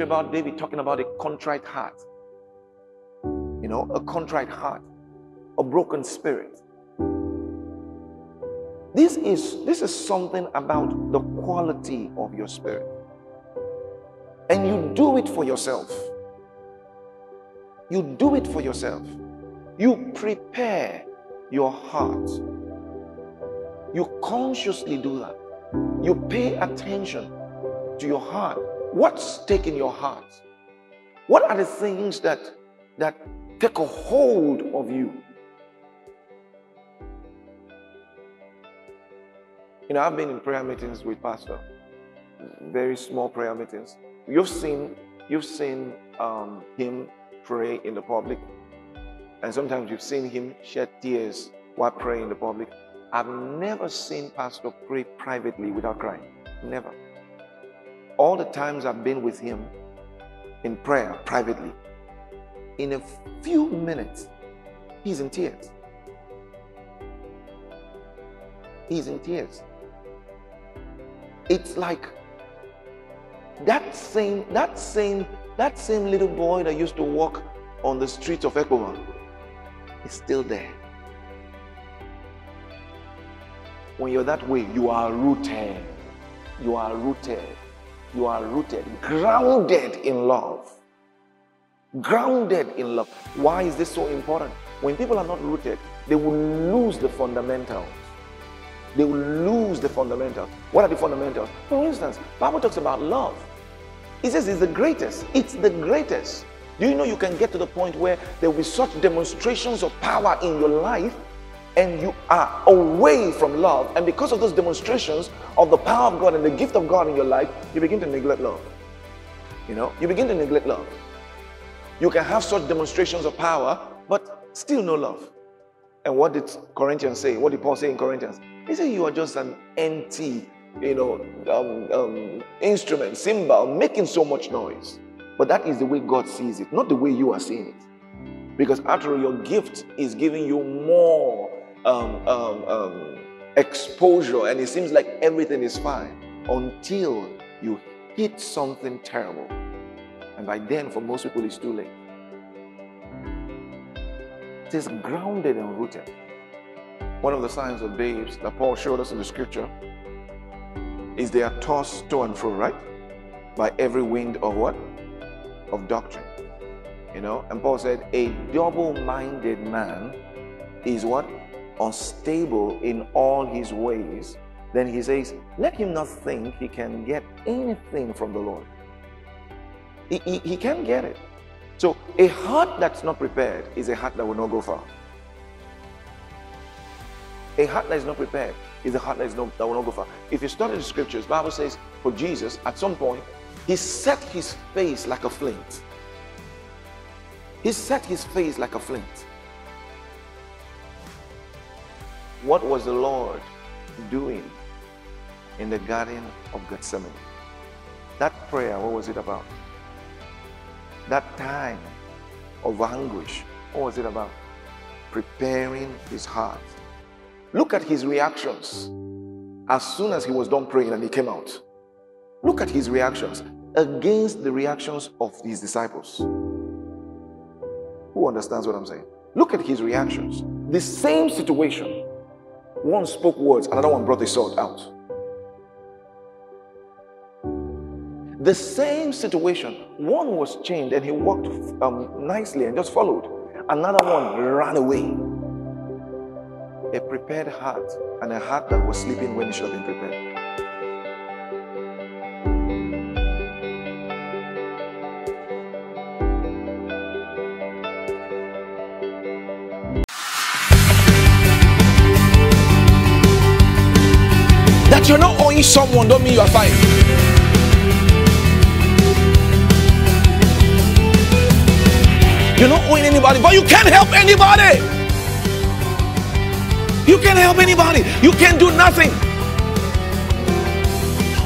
scripture about David talking about a contrite heart. You know, a contrite heart, a broken spirit. This is something about the quality of your spirit. And you do it for yourself. You do it for yourself. You prepare your heart. You consciously do that. You pay attention to your heart. What's taking your heart? What are the things that take a hold of you? You know, I've been in prayer meetings with Pastor, very small prayer meetings. You've seen him pray in the public, and sometimes you've seen him shed tears while praying in the public. I've never seen Pastor pray privately without crying. Never. All the times I've been with him in prayer privately, in a few minutes, he's in tears. He's in tears. It's like that same little boy that used to walk on the streets of Ekoma is still there. When you're that way, you are rooted. You are rooted. You are rooted, grounded in love. Grounded in love. Why is this so important? When people are not rooted, they will lose the fundamentals. They will lose the fundamentals. What are the fundamentals? For instance, the Bible talks about love. It says it's the greatest. It's the greatest. Do you know you can get to the point where there will be such demonstrations of power in your life and you are away from love, and because of those demonstrations of the power of God and the gift of God in your life, you begin to neglect love. You know, you begin to neglect love. You can have such demonstrations of power, but still no love. And what did Corinthians say? What did Paul say in Corinthians? He said you are just an empty, instrument, cymbal, making so much noise. But that is the way God sees it, not the way you are seeing it. Because after all, your gift is giving you more exposure, and it seems like everything is fine until you hit something terrible. And by then, for most people, it's too late. It is grounded and rooted. One of the signs of babes that Paul showed us in the scripture is they are tossed to and fro, right? By every wind of what? Of doctrine. You know, and Paul said, a double-minded man is what? Unstable in all his ways. Then he says, let him not think he can get anything from the Lord. He can't get it. So a heart that's not prepared is a heart that will not go far. A heart that is not prepared is a heart that will not go far. If you study the scriptures, the Bible says for Jesus, at some point, he set his face like a flint. He set his face like a flint. What was the Lord doing in the Garden of Gethsemane? That prayer, what was it about? That time of anguish, what was it about? Preparing his heart. Look at his reactions as soon as he was done praying and he came out. Look at his reactions against the reactions of his disciples. Who understands what I'm saying? Look at his reactions. The same situation. One spoke words, another one brought the sword out. The same situation. One was chained and he walked nicely and just followed. Another one ran away. A prepared heart and a heart that was sleeping when it should have been prepared. That you're not owing someone don't mean you are fine. You're not owing anybody, but you can't help anybody. You can't help anybody. You can't do nothing.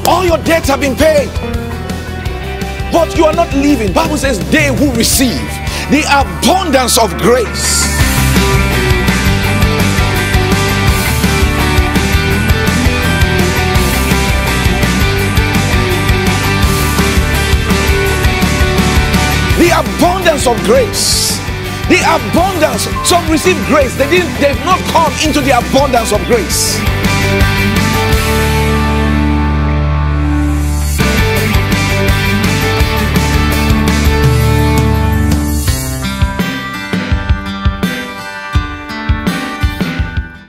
All your debts have been paid, but you are not living. Bible says they who receive the abundance of grace. abundance of grace. The abundance. Some receive grace. They've not come into the abundance of grace.